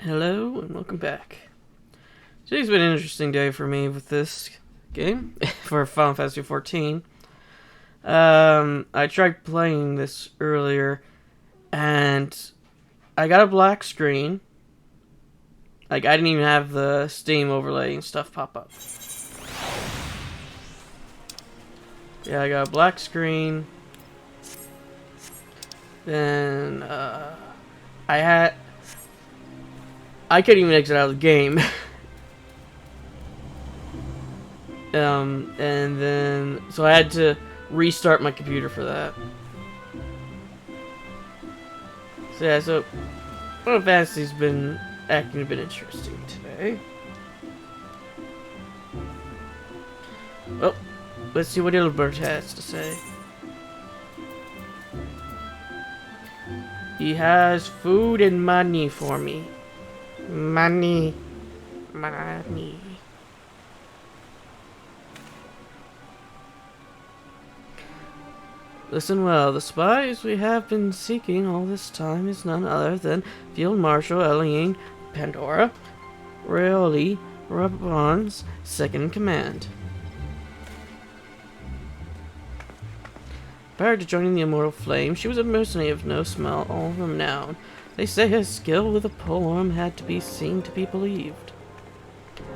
Hello and welcome back. Today's been an interesting day for me with this game for Final Fantasy XIV. I tried playing this earlier and I got a black screen. Like, I didn't even have the Steam overlay and stuff pop up. Yeah, I got a black screen. Then I couldn't even exit out of the game. And then, so I had to restart my computer for that. So yeah, so Final Fantasy's been acting a bit interesting today. Well, let's see what Ilbert has to say. He has food and money for me. Money. Listen well, the spies we have been seeking all this time is none other than Field Marshal Levelin Pandora, Rioli Rabon's second in command. Prior to joining the Immortal Flame, she was a mercenary of no small renown. They say her skill with a polearm had to be seen to be believed.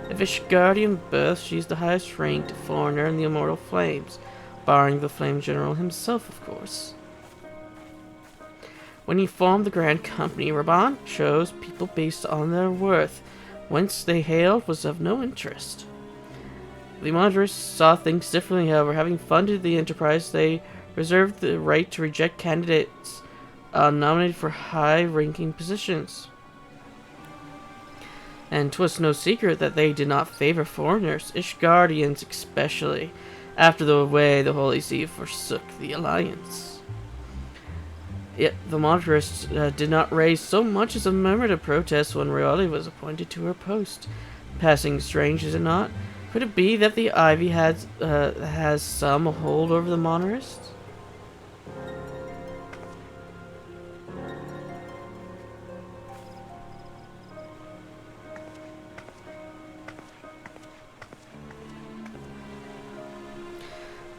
Of Ishgardian birth, she's the highest ranked foreigner in the Immortal Flames, barring the Flame General himself, of course. When he formed the Grand Company, Raban chose people based on their worth. Whence they hailed was of no interest. The Moderates saw things differently, however. Having funded the enterprise, they reserved the right to reject candidates nominated for high-ranking positions. And 'twas no secret that they did not favor foreigners, Ishgardians especially, after the way the Holy See forsook the alliance. Yet the Moderates did not raise so much as a murmur to protest when Rioli was appointed to her post. Passing strange, is it not? Could it be that the Ivy has some hold over the Monarists?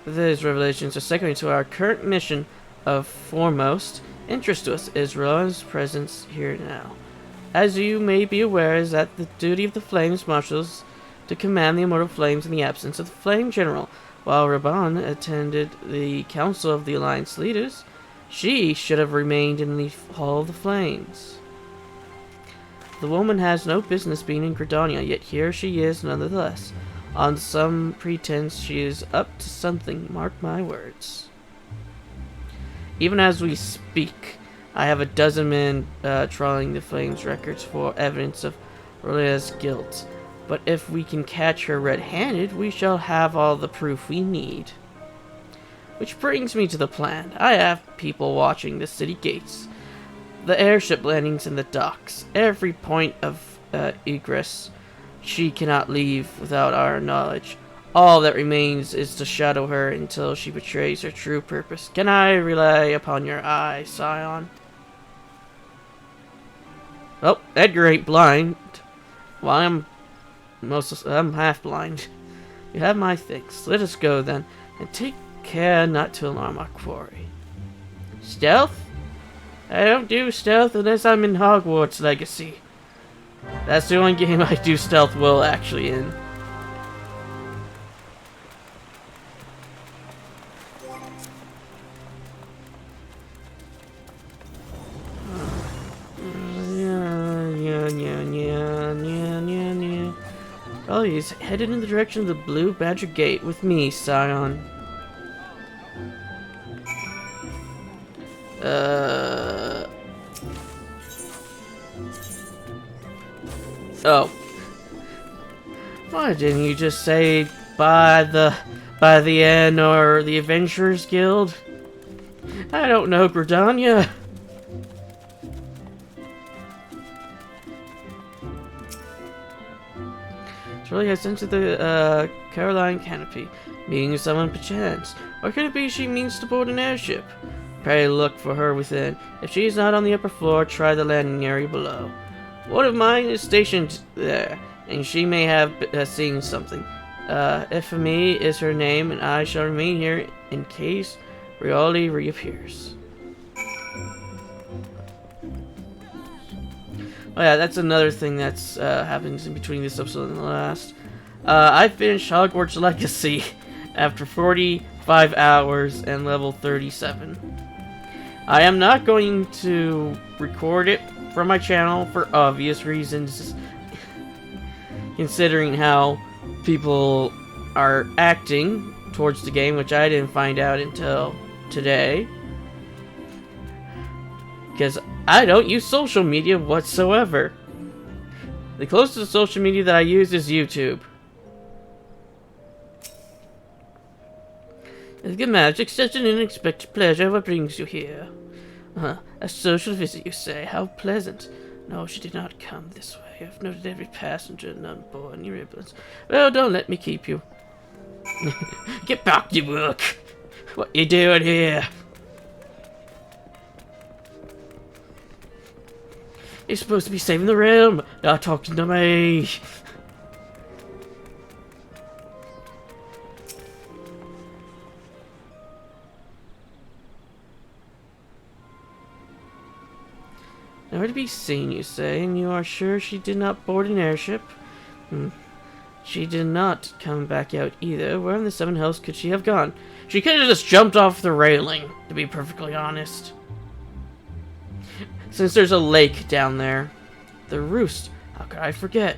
These revelations are secondary to our current mission. Of foremost interest to us is Rowan's presence here now. As you may be aware, is that the duty of the Flames Marshals to command the Immortal Flames in the absence of the Flame General. While Raban attended the Council of the Alliance Leaders, she should have remained in the Hall of the Flames. The woman has no business being in Gridania, yet here she is nonetheless. On some pretense, she is up to something, mark my words. Even as we speak, I have a dozen men trawling the Flames records for evidence of Rolea's guilt. But if we can catch her red-handed, we shall have all the proof we need. Which brings me to the plan. I have people watching the city gates, the airship landings and the docks, every point of egress. She cannot leave without our knowledge. All that remains is to shadow her until she betrays her true purpose. Can I rely upon your eye, Scion? Oh, Edgar ain't blind. Well, I'm half blind. You have my things. Let us go then, and take care not to alarm our quarry. Stealth? I don't do stealth unless I'm in Hogwarts Legacy. That's the only game I do stealth well actually in. Oh, he's headed in the direction of the Blue Badger Gate with me, Scion. Oh. Why didn't you just say by the Inn or the Adventurers Guild? I don't know, Gridania. Surely I sent to the Caroline Canopy, meeting someone perchance. Or could it be she means to board an airship? Pray look for her within. If she is not on the upper floor, try the landing area below. One of mine is stationed there, and she may have seen something. Ephemy is her name, and I shall remain here in case reality reappears. Oh yeah, that's another thing that's happens in between this episode and the last. I finished Hogwarts Legacy after 45 hours and level 37. I am not going to record it for my channel for obvious reasons, considering how people are acting towards the game, which I didn't find out until today. Because I don't use social media whatsoever. The closest social media that I use is YouTube. It's good magic, such an unexpected pleasure. What brings you here? A social visit, you say? How pleasant. No, she did not come this way. I've noted every passenger and on board your ambulance. Well, don't let me keep you. Get back to work. What you doing here? You're supposed to be saving the realm, not talking to me. Never to be seen, you say, and you are sure she did not board an airship? She did not come back out either. Where in the seven hells could she have gone? She could have just jumped off the railing, to be perfectly honest. Since there's a lake down there. The roost. How could I forget?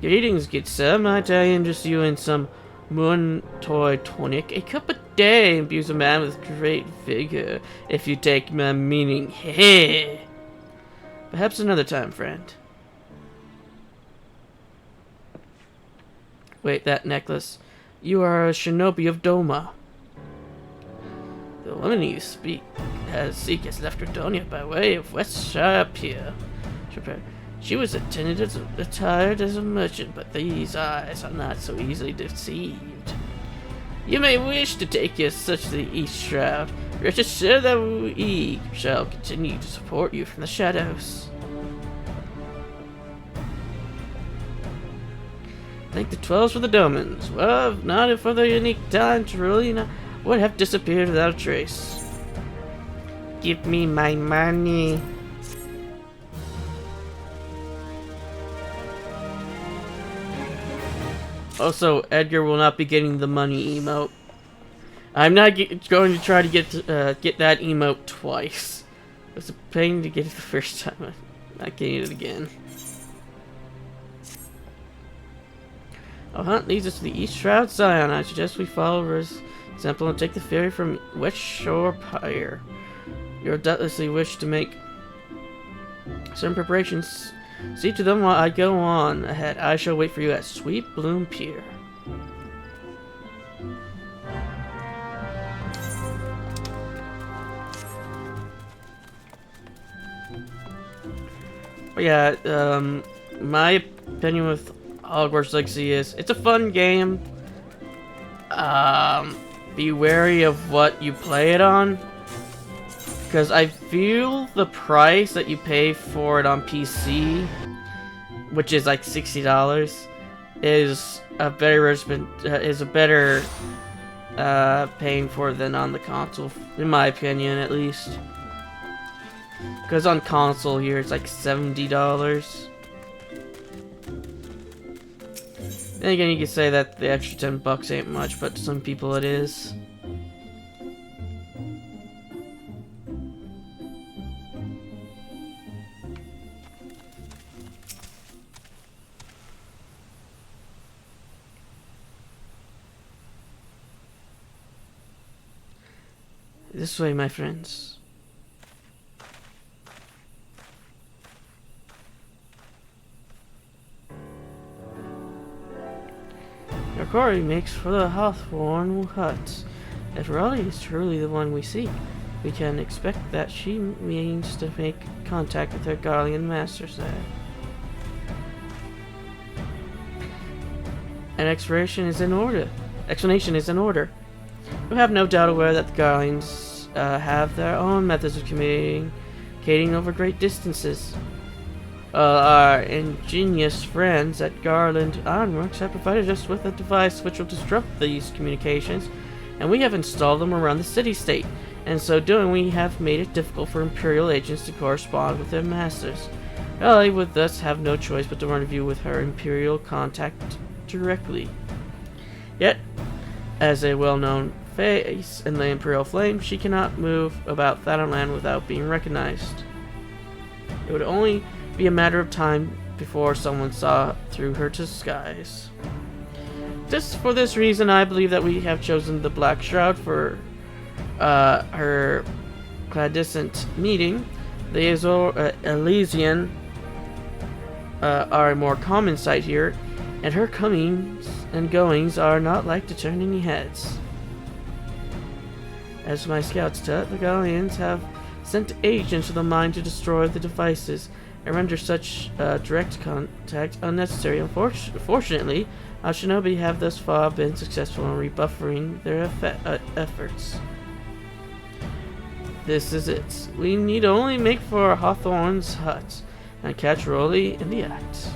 Greetings, good sir. Might I interest you in some moon toy tonic? A cup a day imbues a man with great vigor, if you take my meaning. Hey. Perhaps another time, friend. Wait, that necklace. You are a shinobi of Doma. The woman you seek has left Redonia by way of Westshire Pier. She was attired as a merchant, but these eyes are not so easily deceived. You may wish to take your such to the East Shroud. Rest assured that we shall continue to support you from the shadows. Thank the 12s for the domins. Well, if not for the unique talent, Rulina would have disappeared without a trace. Give me my money. Also, Edgar will not be getting the money emote. I'm not going to try to get that emote twice. It was a pain to get it the first time. I'm not getting it again. Our hunt leads us to the East Shroud Zion. I suggest we follow his example and take the ferry from West Shore Pier. You'll doubtlessly wish to make some preparations. See to them while I go on ahead. I shall wait for you at Sweet Bloom Pier. But yeah, my opinion with Hogwarts Legacy is it's a fun game. Be wary of what you play it on, because I feel the price that you pay for it on PC, which is like $60, is a better paying for than on the console, in my opinion at least. Because on console here it's like $70. Then again, you could say that the extra $10 ain't much, but to some people it is. This way, my friends. Your quarry makes for the Hawthorne hut. If Raleigh is truly the one we seek, we can expect that she means to make contact with her Garlean masters there. An explanation is in order. You have no doubt aware that the Garleans have their own methods of communicating over great distances. Our ingenious friends at Garland Ironworks have provided us with a device which will disrupt these communications, and we have installed them around the city-state. In so doing, we have made it difficult for Imperial agents to correspond with their masters. Ellie would thus have no choice but to rendezvous with her Imperial contact directly. Yet, as a well-known face in the Imperial Flame, she cannot move about Thanalan without being recognized. It would only be a matter of time before someone saw through her disguise. For this reason, I believe that we have chosen the Black Shroud for her clandestine meeting. The Elysian are a more common sight here, and her comings and goings are not like to turn any heads. As my scouts tell it, the Gallians have sent agents to the mine to destroy the devices and render such direct contact unnecessary. Unfortunately, our shinobi have thus far been successful in rebuffing their efforts. This is it. We need only make for Hawthorne's hut and catch Rolly in the act.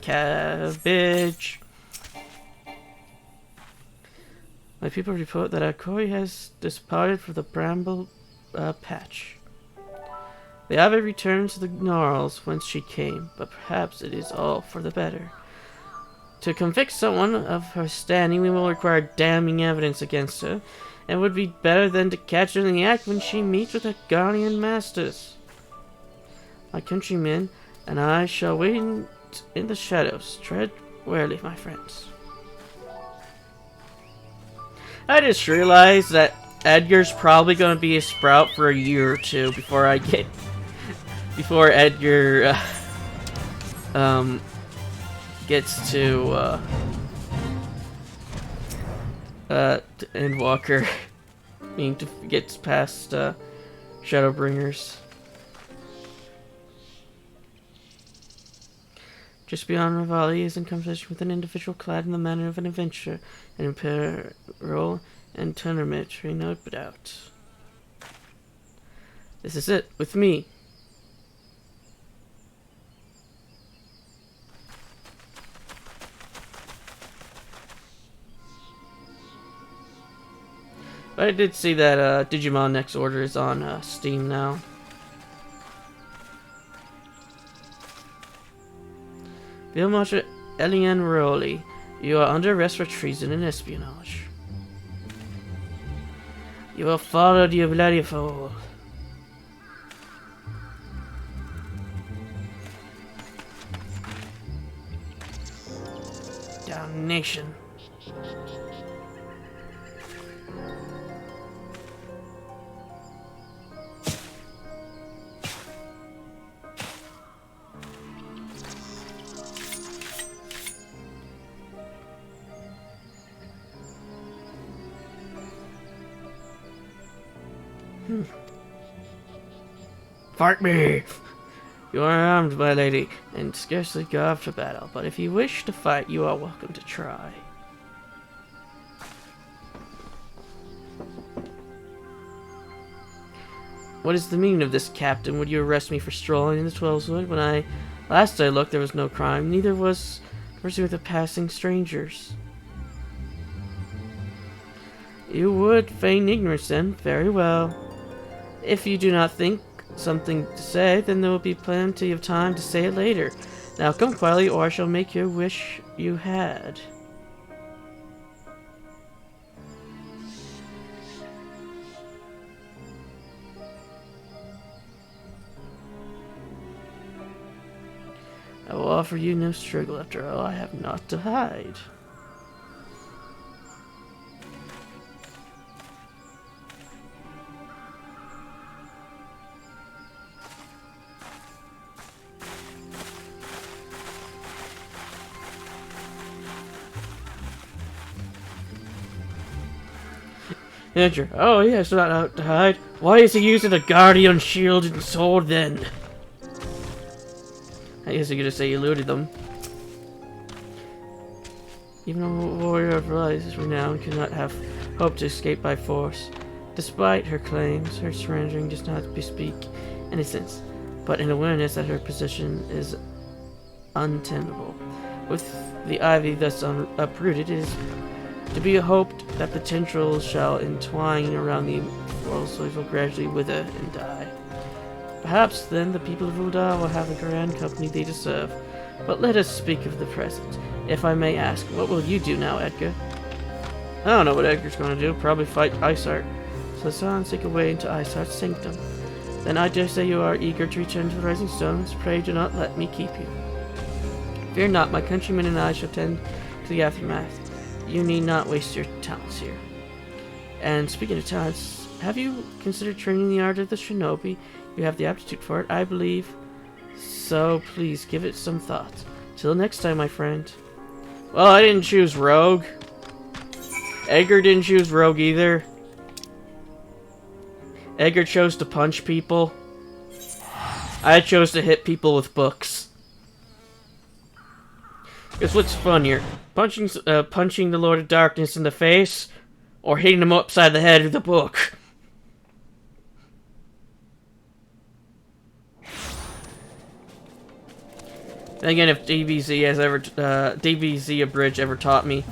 Cabbage. My people report that Akoi has departed for the Bramble Patch. The Ave returned to the gnarls whence she came, but perhaps it is all for the better. To convict someone of her standing, we will require damning evidence against her, and it would be better than to catch her in the act when she meets with her guardian masters. My countrymen and I shall wait in the shadows. Tread warily, my friends. I just realized that Edgar's probably going to be a sprout for a year or two before Edgar gets to Endwalker. Gets past Shadowbringers. Just beyond Rivali is in conversation with an individual clad in the manner of an adventurer, an imperial and telemetry, no doubt. This is it, with me. But I did see that Digimon Next Order is on Steam now. Field Marshal Elian Rowley, you are under arrest for treason and espionage. You have followed your bloody fool. Damnation. Fight me! You are armed, my lady, and scarcely garbed for battle, but if you wish to fight, you are welcome to try. What is the meaning of this, Captain? Would you arrest me for strolling in the Twelveswood? When last I looked, there was no crime, neither was conversing with the passing strangers. You would feign ignorance then? Very well. If you do not think something to say, then there will be plenty of time to say it later. Now come quietly, or I shall make your wish you had. I will offer you no struggle. After all, I have naught to hide. Andrew, oh yes, not out to hide. Why is he using a guardian shield and sword then? I guess you're gonna say you looted them. Even a warrior of Rise renown cannot have hoped to escape by force. Despite her claims, her surrendering does not bespeak innocence, but an awareness that her position is untenable. With the ivy thus uprooted, it is to be hoped that the tendrils shall entwine around the immortal soil gradually wither and die. Perhaps then the people of Uldar will have the grand company they deserve. But let us speak of the present. If I may ask, what will you do now, Edgar? I don't know what Edgar's going to do. Probably fight Isart. So let's on seek a way into Isart's sanctum. Then I dare say you are eager to return to the Rising Stones. Pray do not let me keep you. Fear not, my countrymen and I shall tend to the aftermath. You need not waste your talents here. And speaking of talents, have you considered training the art of the shinobi? You have the aptitude for it, I believe. So please give it some thought. Till next time, my friend. Well, I didn't choose Rogue. Edgar didn't choose Rogue either. Edgar chose to punch people. I chose to hit people with books. Guess what's funnier? Punching the Lord of Darkness in the face, or hitting him upside the head with a book? And again, if DBZ Abridged ever taught me,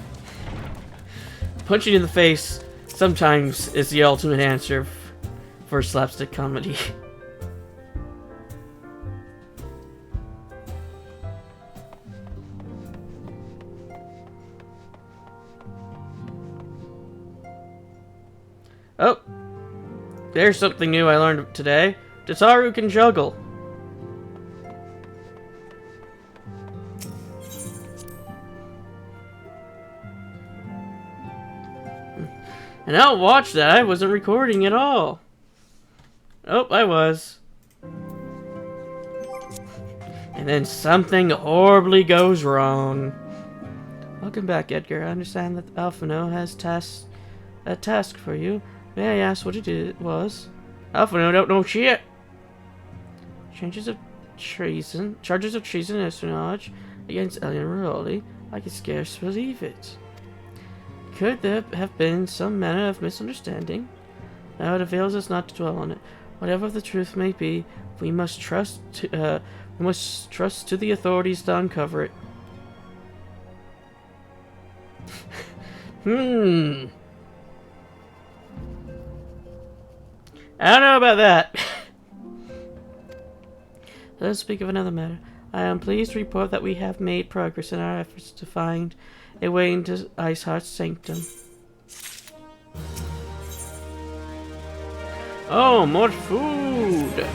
punching in the face sometimes is the ultimate answer for slapstick comedy. Oh, there's something new I learned today. Tataru can juggle. And I'll watch that. I wasn't recording at all. Oh, I was. And then something horribly goes wrong. Welcome back, Edgar. I understand that Alphino has a task for you. May I ask what it was? Alphino don't know shit. Charges of treason and espionage against Elian Rowley. I can scarce believe it. Could there have been some manner of misunderstanding? Now it avails us not to dwell on it. Whatever the truth may be, we must trust to the authorities to uncover it. I don't know about that. Let us speak of another matter. I am pleased to report that we have made progress in our efforts to find a way into Iceheart's sanctum. Oh, more food!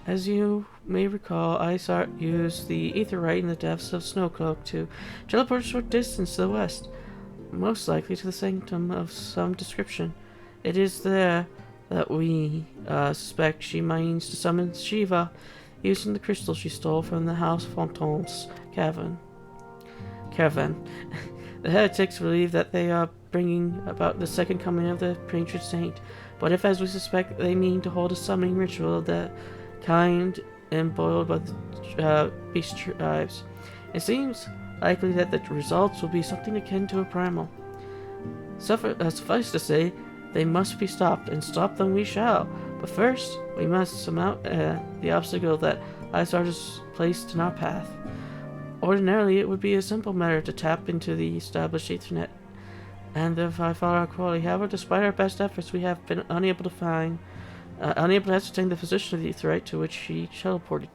As you may recall, Iceheart used the Aetheryte in the depths of Snowcloak to teleport a short distance to the west, most likely to the sanctum of some description. It is there that we suspect she means to summon Shiva, using the crystal she stole from the House Fontaines caravan. The heretics believe that they are bringing about the second coming of the patron saint, but if, as we suspect, they mean to hold a summoning ritual of the kind embroiled by the beast tribes, it seems likely that the results will be something akin to a primal. Suffice to say, they must be stopped, and stop them we shall. But first, we must surmount the obstacle that Isart has placed in our path. Ordinarily, it would be a simple matter to tap into the established Ethernet, and thereby follow our quality. However, despite our best efforts, we have been unable to ascertain the position of the Aetheryte to which she teleported.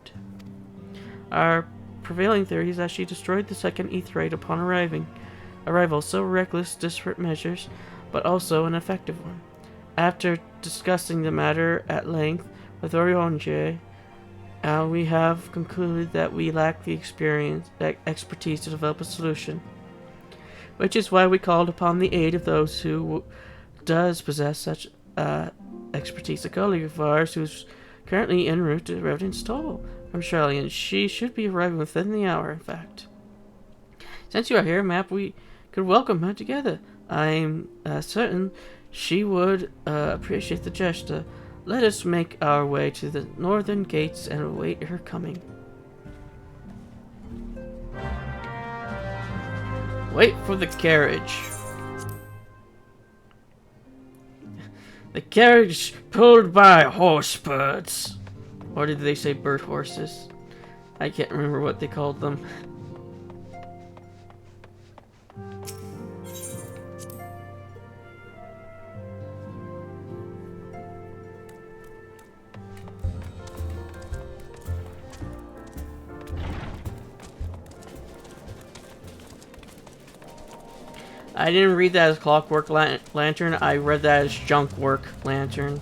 Our prevailing theory is that she destroyed the second Aetheryte upon arrival. So reckless, disparate measures, but also an effective one. After discussing the matter at length with Orionje, we have concluded that we lack the expertise to develop a solution, which is why we called upon the aid of those who does possess such expertise. A colleague of ours who's currently en route to Reverend Stoll from Charlie, and she should be arriving within the hour, in fact. Since you are here, Map, we could welcome her together. I'm certain she would appreciate the gesture. Let us make our way to the northern gates and await her coming. Wait for the carriage. The carriage pulled by horse birds. Or did they say bird horses? I can't remember what they called them. I didn't read that as Clockwork Lantern, I read that as Junkwork Lantern.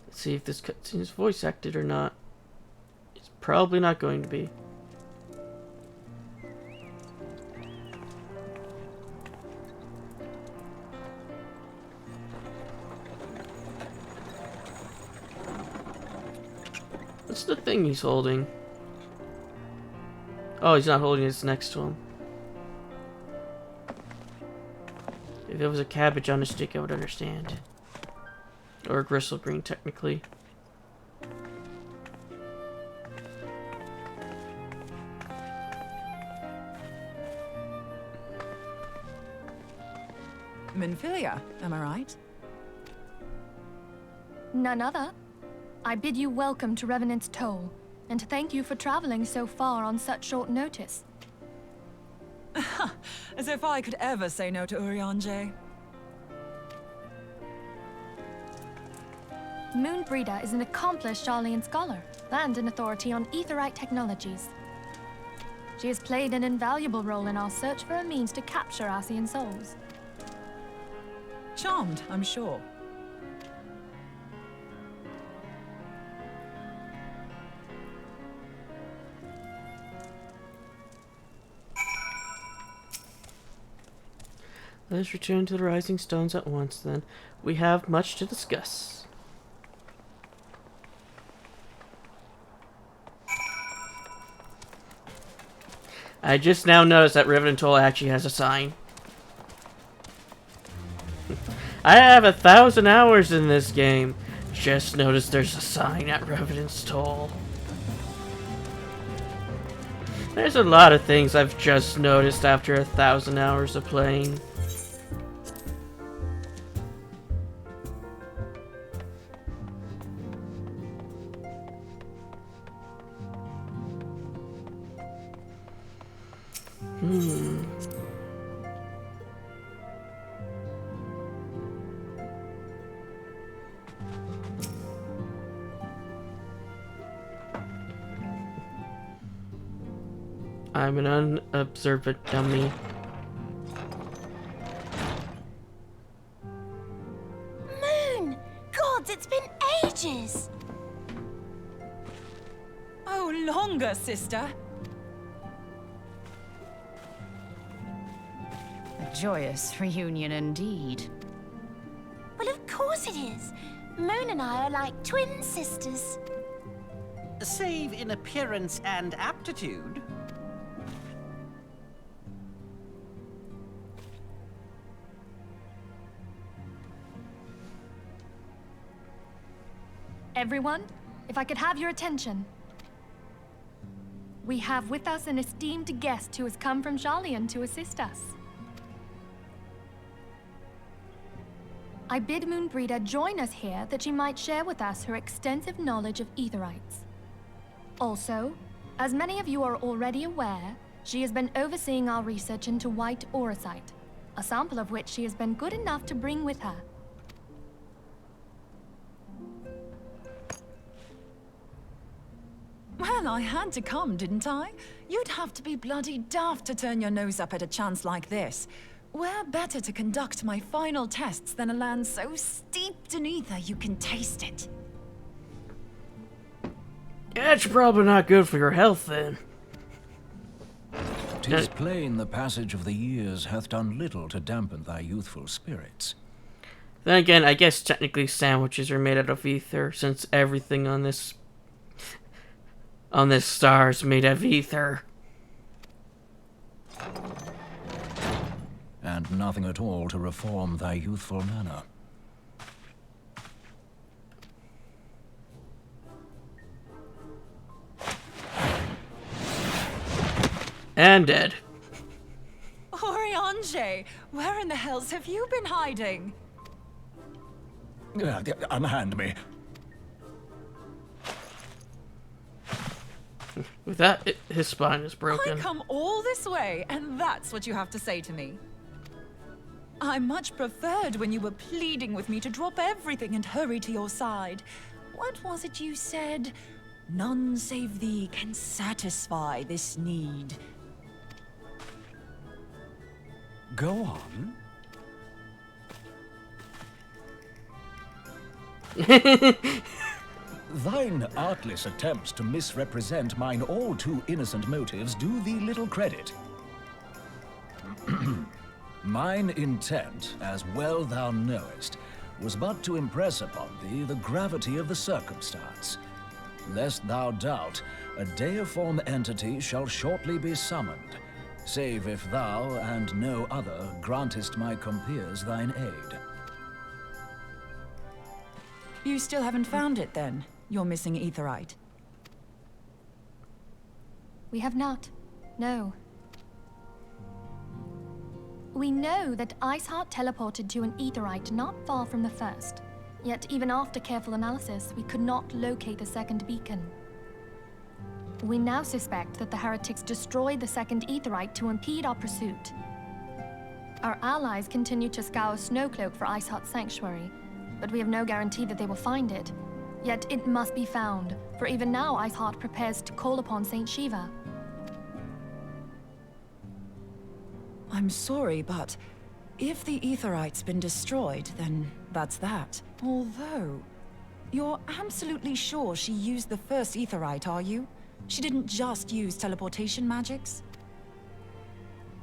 Let's see if this cutscene is voice acted or not. It's probably not going to be. What's the thing he's holding? Oh, he's not holding it, it's next to him. If it was a cabbage on a stick, I would understand. Or a gristle green, technically. Minfilia, am I right? None other. I bid you welcome to Revenant's Toll, and thank you for traveling so far on such short notice. As if I could ever say no to Urianger. Moonbreeder is an accomplished Sharlayan scholar, and an authority on aetherite technologies. She has played an invaluable role in our search for a means to capture Ascian souls. Charmed, I'm sure. Let us return to the Rising Stones at once, then. We have much to discuss. I just now noticed that Revenant Toll actually has a sign. I have 1,000 hours in this game. Just noticed there's a sign at Revenant's Toll. There's a lot of things I've just noticed after 1,000 hours of playing. I'm an unobservant dummy. Moon! Gods, it's been ages! Oh, longer, sister. A joyous reunion indeed. Well, of course it is. Moon and I are like twin sisters. Save in appearance and aptitude. Everyone, if I could have your attention. We have with us an esteemed guest who has come from Sharlayan to assist us. I bid Moonbreeder join us here that she might share with us her extensive knowledge of aetherites. Also, as many of you are already aware, she has been overseeing our research into white auracite, a sample of which she has been good enough to bring with her. Well, I had to come, didn't I? You'd have to be bloody daft to turn your nose up at a chance like this. Where better to conduct my final tests than a land so steeped in ether you can taste it? That's probably not good for your health, then. 'Tis plain the passage of the years hath done little to dampen thy youthful spirits. Then again, I guess technically sandwiches are made out of ether, since everything on this star is made of ether. And nothing at all to reform thy youthful manner. And dead. Oriange, where in the hells have you been hiding? Unhand me. With that, his spine is I broken. come all this way, and that's what you have to say to me. I much preferred when you were pleading with me to drop everything and hurry to your side. What was it you said? None save thee can satisfy this need. Go on. Thine artless attempts to misrepresent mine all too innocent motives do thee little credit. Mine intent, as well thou knowest, was but to impress upon thee the gravity of the circumstance. Lest thou doubt, a deiform entity shall shortly be summoned, save if thou and no other grantest my compeers thine aid. You still haven't found it, then? Your missing aetherite? We have not. No. We know that Iceheart teleported to an aetherite not far from the first. Yet even after careful analysis, we could not locate the second beacon. We now suspect that the heretics destroyed the second aetherite to impede our pursuit. Our allies continue to scour Snowcloak for Iceheart's sanctuary, but we have no guarantee that they will find it. Yet it must be found, for even now Iceheart prepares to call upon Saint Shiva. I'm sorry, but if the aetherite's been destroyed, then that's that. Although, you're absolutely sure she used the first aetherite, are you? She didn't just use teleportation magics?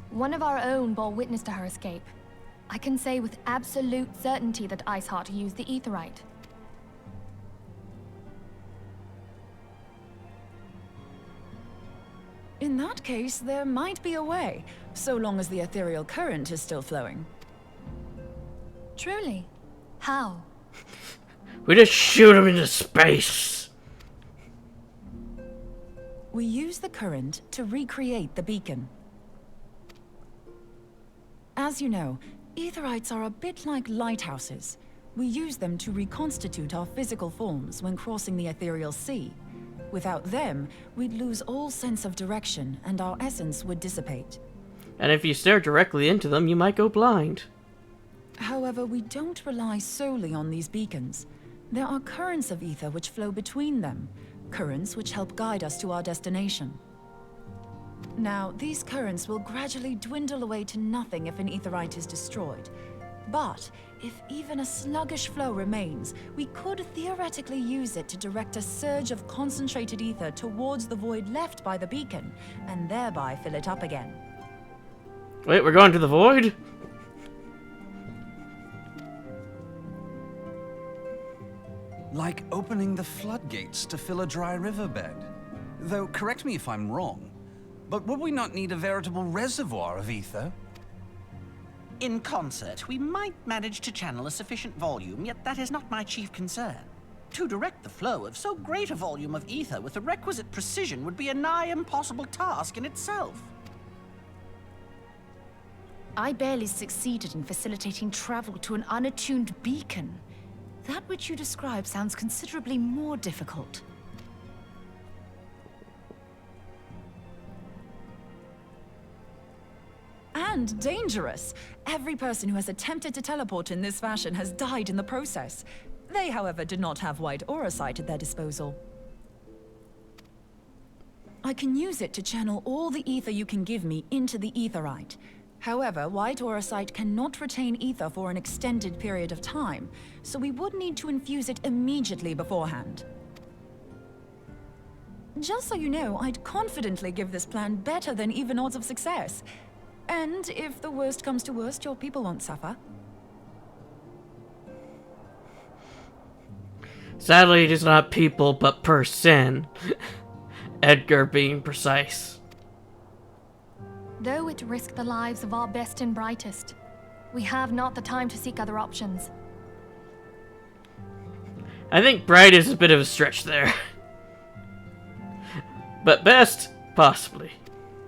One of our own bore witness to her escape. I can say with absolute certainty that Iceheart used the aetherite. In that case, there might be a way, so long as the ethereal current is still flowing. Truly? How? We just shoot him into space. We use the current to recreate the beacon. As you know, aetherites are a bit like lighthouses. We use them to reconstitute our physical forms when crossing the ethereal sea. Without them, we'd lose all sense of direction and our essence would dissipate. And if you stare directly into them, you might go blind. However, we don't rely solely on these beacons. There are currents of ether which flow between them, currents which help guide us to our destination. Now, these currents will gradually dwindle away to nothing if an aetherite is destroyed. But if even a sluggish flow remains, we could theoretically use it to direct a surge of concentrated ether towards the void left by the beacon, and thereby fill it up again. Wait, we're going to the void? Like opening the floodgates to fill a dry riverbed. Though, correct me if I'm wrong, but would we not need a veritable reservoir of ether? In concert, we might manage to channel a sufficient volume, yet that is not my chief concern. To direct the flow of so great a volume of ether with the requisite precision would be a nigh impossible task in itself. I barely succeeded in facilitating travel to an unattuned beacon. That which you describe sounds considerably more difficult. And dangerous. Every person who has attempted to teleport in this fashion has died in the process. They, however, did not have white auracite at their disposal. I can use it to channel all the ether you can give me into the aetherite. However, white auracite cannot retain ether for an extended period of time, so we would need to infuse it immediately beforehand. Just so you know, I'd confidently give this plan better than even odds of success. And if the worst comes to worst, your people won't suffer. Sadly, it is not people, but person. Edgar being precise. Though it risked the lives of our best and brightest, we have not the time to seek other options. I think bright is a bit of a stretch there. But best, possibly.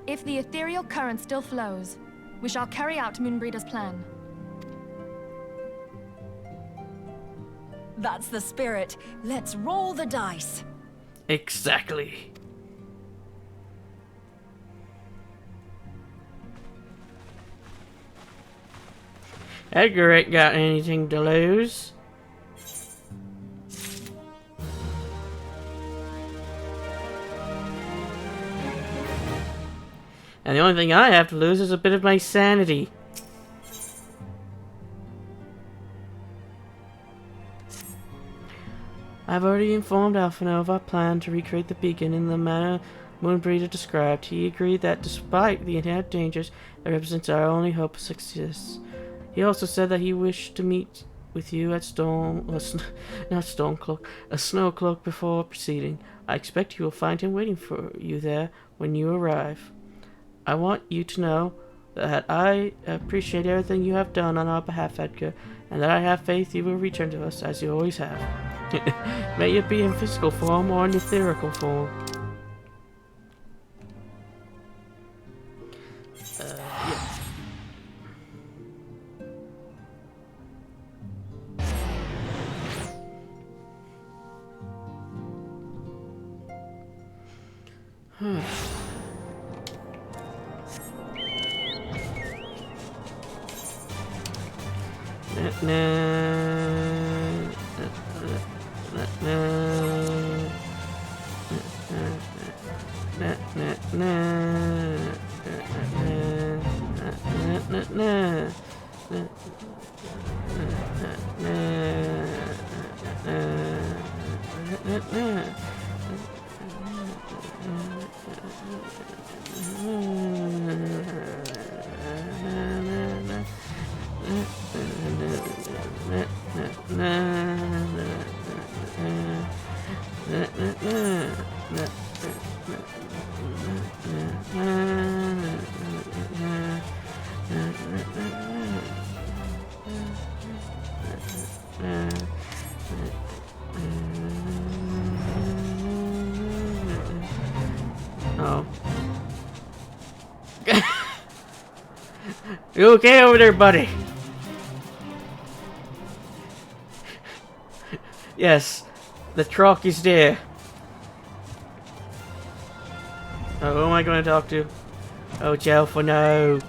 If the ethereal current still flows, we shall carry out Moonbreeder's plan. That's the spirit. Let's roll the dice. Exactly. Edgar ain't got anything to lose. And the only thing I have to lose is a bit of my sanity. I've already informed Alphino of our plan to recreate the beacon in the manner Moonbreeder described. He agreed that despite the inherent dangers, it represents our only hope of success. He also said that he wished to meet with you at Snowcloak before proceeding. I expect you will find him waiting for you there when you arrive. I want you to know that I appreciate everything you have done on our behalf, Edgar, and that I have faith you will return to us as you always have. May it be in physical form or in etherical form. Yeah. Oh. You okay over there, buddy? Yes, the truck is there. Oh, who am I going to talk to? Oh, Jelfa, no.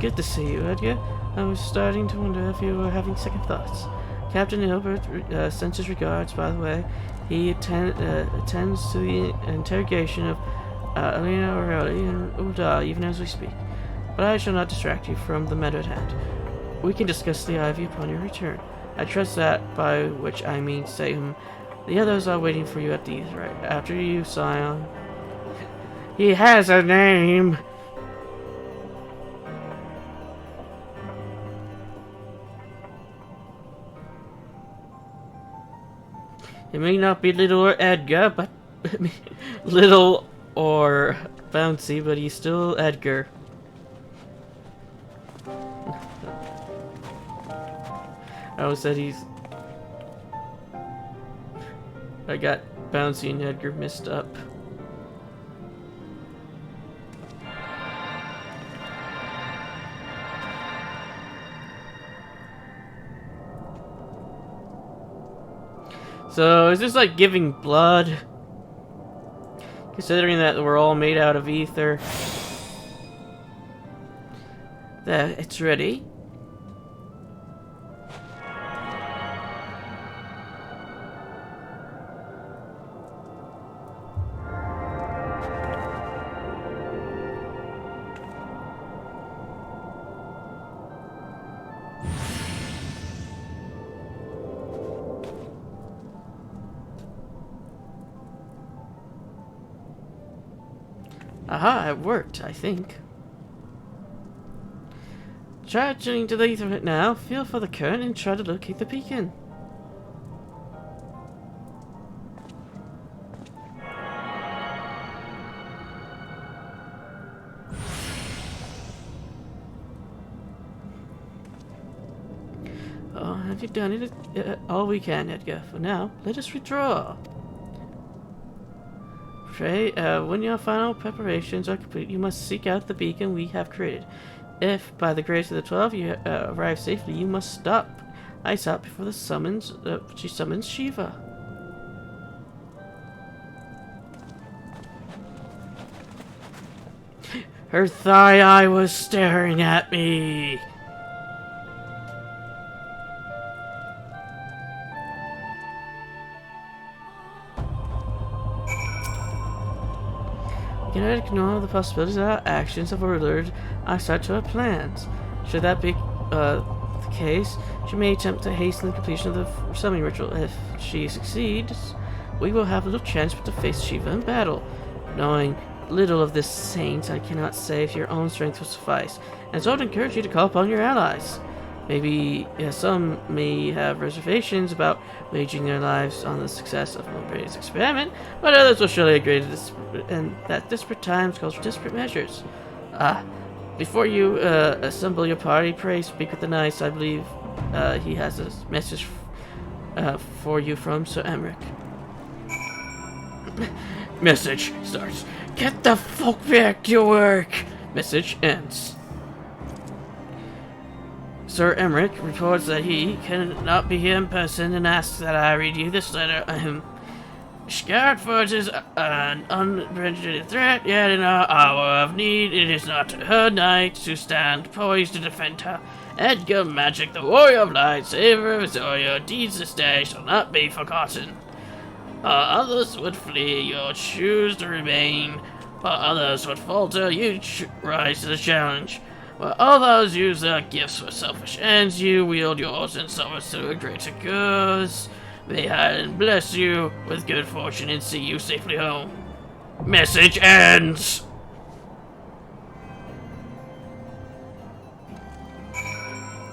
Good to see you, Edgar. I was starting to wonder if you were having second thoughts. Captain Hilbert sends his regards, by the way. He attends to the interrogation of Elena Aurelie and Ulda even as we speak. But I shall not distract you from the matter at hand. We can discuss the Ivy upon your return. I trust that, by which I mean Sahum. The others are waiting for you at the right after you, Scion. He has a name! It may not be little or Edgar, but little or bouncy, but he's still Edgar. I always said he's... I got bouncy and Edgar mixed up. So, is this like giving blood? Considering that we're all made out of ether. That it's ready. Aha, it worked, I think. Try tuning to the Ethernet now, feel for the current and try to locate the beacon. We've done it all we can, Edgar. For now, let us withdraw. Pray, when your final preparations are complete, you must seek out the beacon we have created. If, by the grace of the 12, you arrive safely, you must stop Aesop before she summons Shiva. Her thigh eye was staring at me. We cannot ignore the possibilities that our actions have allured Aesop to our plans. Should that be the case, she may attempt to hasten the completion of the summoning ritual. If she succeeds, we will have little chance but to face Shiva in battle. Knowing little of this saint, I cannot say if your own strength will suffice, and so I would encourage you to call upon your allies. Maybe some may have reservations about waging their lives on the success of Moonbraid's experiment, but others will surely agree to this, and that desperate times calls for desperate measures. Before you assemble your party, pray speak with the knight. I believe he has a message for you from Sir Emmerich. Message starts. Get the fuck back to work! Message ends. Sir Emmerich reports that he cannot be here in person and asks that I read you this letter. I am scared for it is an unprecedented threat, yet in our hour of need it is not her night to stand poised to defend her. Edgar Magic, the warrior of light, saver of your deeds this day shall not be forgotten. Others would flee, you choose to remain. While others would falter, you rise to the challenge. While others use their gifts for selfish ends, you wield yours in service to a greater cause. May Heaven bless you with good fortune and see you safely home. Message ends!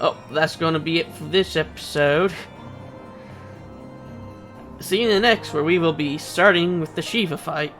Oh, that's gonna be it for this episode. See you in the next, where we will be starting with the Shiva fight.